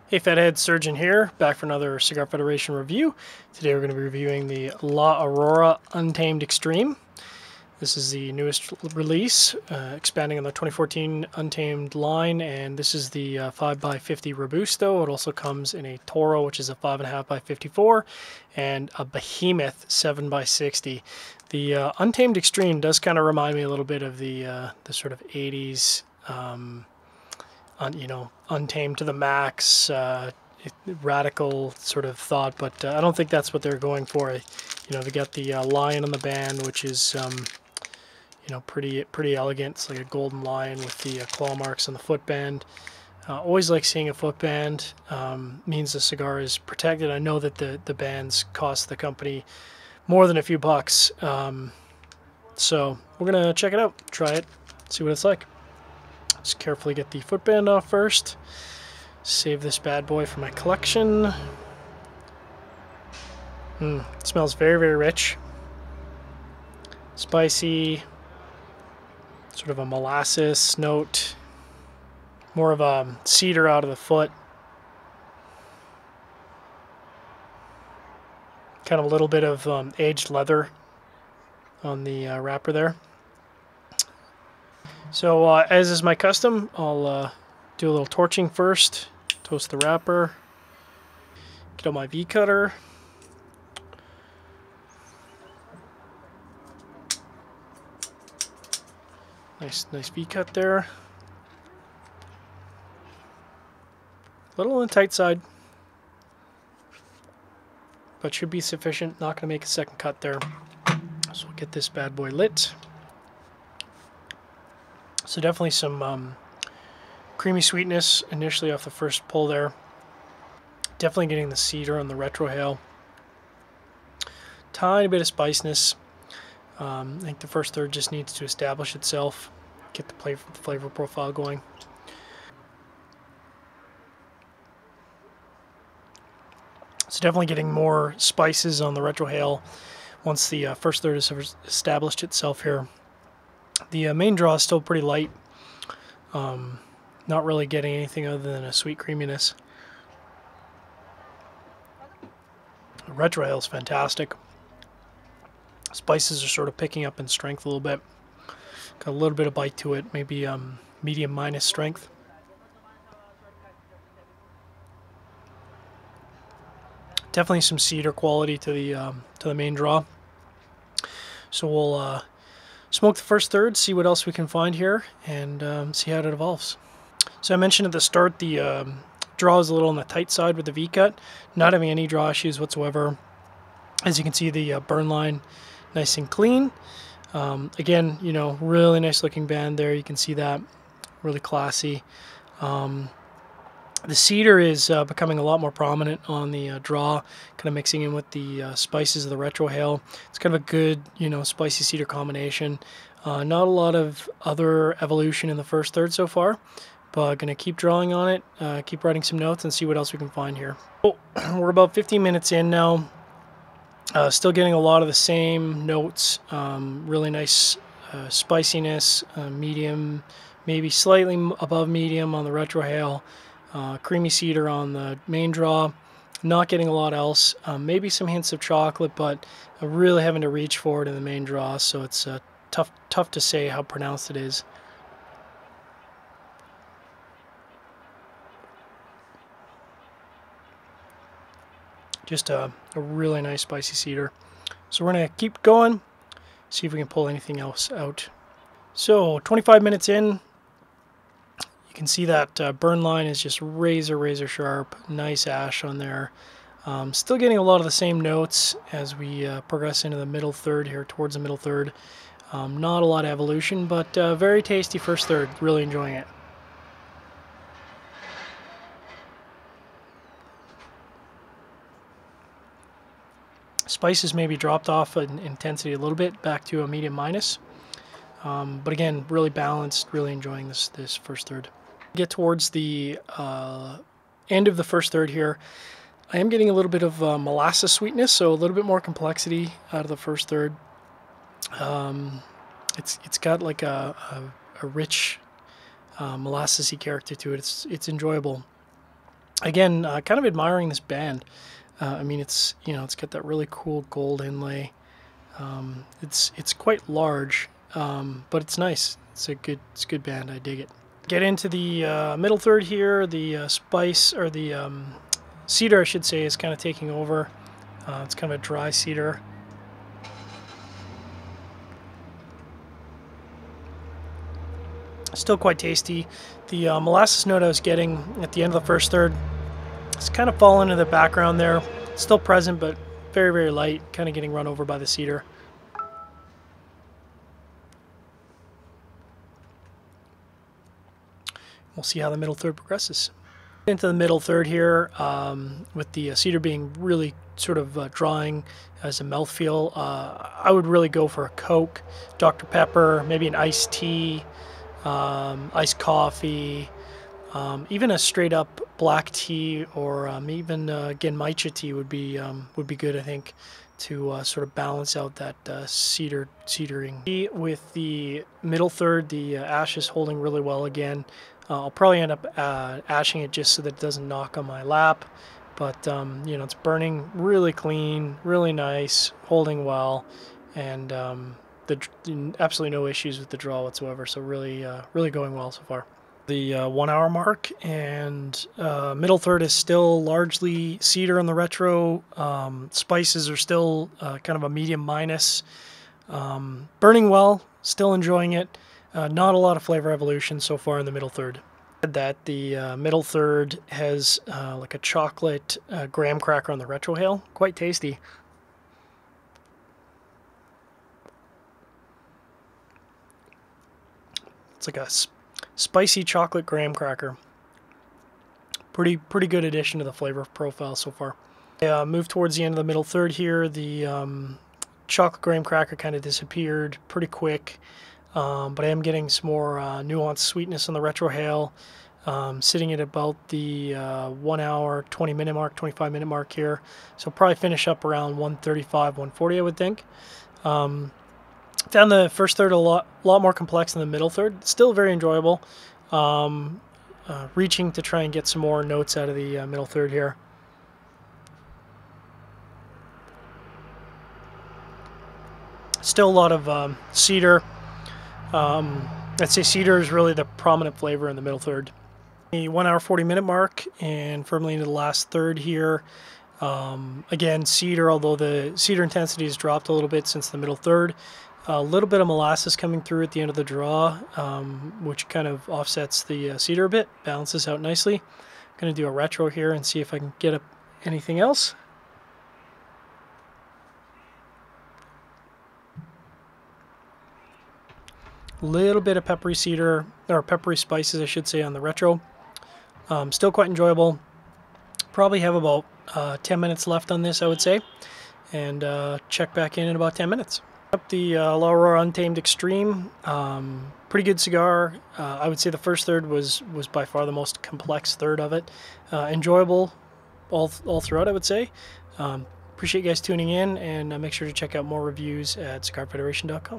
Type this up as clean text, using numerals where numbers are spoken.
Hey Fathead, Surgeon here, back for another Cigar Federation review. Today we're going to be reviewing the La Aurora Untamed Extreme. This is the newest release, expanding on the 2014 Untamed line, and this is the 5x50 Robusto. It also comes in a Toro, which is a 5.5x54, and a Behemoth 7x60. The Untamed Extreme does kind of remind me a little bit of the sort of 80s Untamed to the max, radical sort of thought, but I don't think that's what they're going for. They got the lion on the band, which is pretty elegant. It's like a golden lion with the claw marks on the footband. Always like seeing a footband. Means the cigar is protected. I know that the bands cost the company more than a few bucks, so we're gonna check it out, try it, see what it's like. Just carefully get the footband off first. Save this bad boy for my collection. It smells very, very rich. Spicy. Sort of a molasses note. More of a cedar out of the foot. Kind of a little bit of aged leather on the wrapper there. So as is my custom, I'll do a little torching first, toast the wrapper, get out my V-cutter, nice V-cut there, a little on the tight side, but should be sufficient. Not going to make a second cut there, so we'll get this bad boy lit. So definitely some creamy sweetness initially off the first pull there. Definitely getting the cedar on the retrohale. Tiny bit of spiciness. I think the first third just needs to establish itself, get the flavor profile going. So definitely getting more spices on the retrohale once the first third has established itself here. The main draw is still pretty light. Not really getting anything other than a sweet creaminess. The retrohale is fantastic. Spices are sort of picking up in strength a little bit. Got a little bit of bite to it, maybe medium minus strength. Definitely some cedar quality to the main draw. So we'll smoke the first third, see what else we can find here, and see how it evolves. So I mentioned at the start the draw is a little on the tight side with the V-cut, not having any draw issues whatsoever. As you can see, the burn line nice and clean. Again, really nice looking band there. You can see that, really classy. The cedar is becoming a lot more prominent on the draw, kind of mixing in with the spices of the retrohale. It's kind of a good, spicy cedar combination. Not a lot of other evolution in the first third so far, but going to keep drawing on it, keep writing some notes, and see what else we can find here. Oh, we're about 15 minutes in now. Still getting a lot of the same notes. Really nice spiciness, medium, maybe slightly above medium on the retrohale. Creamy cedar on the main draw. Not getting a lot else. Maybe some hints of chocolate, but really having to reach for it in the main draw, so it's tough to say how pronounced it is. Just a really nice spicy cedar. So we're going to keep going, see if we can pull anything else out. So 25 minutes in. You can see that burn line is just razor sharp. Nice ash on there. Still getting a lot of the same notes as we progress into the middle third here, towards the middle third. Not a lot of evolution, but very tasty first third. Really enjoying it. Spices maybe dropped off in intensity a little bit, back to a medium minus. But again, really balanced, really enjoying this first third. Get towards the end of the first third here. I am getting a little bit of molasses sweetness, so a little bit more complexity out of the first third. It's got like a rich molassesy character to it. It's enjoyable. Again, kind of admiring this band. I mean, it's it's got that really cool gold inlay. It's quite large, but it's nice. It's a good band. I dig it. Get into the middle third here. The spice, or the cedar, I should say, is kind of taking over. It's kind of a dry cedar. Still quite tasty. The molasses note I was getting at the end of the first third, it's kind of fallen into the background there. It's still present, but very, very light, kind of getting run over by the cedar. We'll see how the middle third progresses. Into the middle third here, with the cedar being really sort of drawing as a mouthfeel. I would really go for a Coke, Dr. Pepper, maybe an iced tea, iced coffee, even a straight up black tea, or even again matcha tea would be good, I think, to sort of balance out that cedering. With the middle third, the ash is holding really well again. I'll probably end up ashing it just so that it doesn't knock on my lap, but it's burning really clean, really nice, holding well, and absolutely no issues with the draw whatsoever. So really going well so far. The 1 hour mark, and middle third is still largely cedar on the retro. Spices are still kind of a medium minus. Burning well, still enjoying it. Not a lot of flavor evolution so far in the middle third. That the middle third has like a chocolate graham cracker on the retrohale. Quite tasty. It's like a spicy chocolate graham cracker. Pretty good addition to the flavor profile so far. Move towards the end of the middle third here. The chocolate graham cracker kind of disappeared pretty quick, but I am getting some more nuanced sweetness on the retrohale, sitting at about the 1 hour 20-minute mark, 25-minute mark here. So probably finish up around 135, 140, I would think. Found the first third a lot more complex than the middle third. Still very enjoyable. Reaching to try and get some more notes out of the middle third here. Still a lot of cedar. I'd say cedar is really the prominent flavor in the middle third. The 1 hour 40-minute mark, and firmly into the last third here. Again, cedar, although the cedar intensity has dropped a little bit since the middle third. A little bit of molasses coming through at the end of the draw, which kind of offsets the cedar a bit, balances out nicely. I'm going to do a retro here and see if I can get up anything else. Little bit of peppery cedar, or peppery spices, I should say, on the retro. Still quite enjoyable. Probably have about 10 minutes left on this, I would say, and check back in about 10 minutes. Up the Aurora Untamed Extreme, pretty good cigar. I would say the first third was by far the most complex third of it. Enjoyable all throughout, I would say. Appreciate you guys tuning in, and make sure to check out more reviews at CigarFederation.com.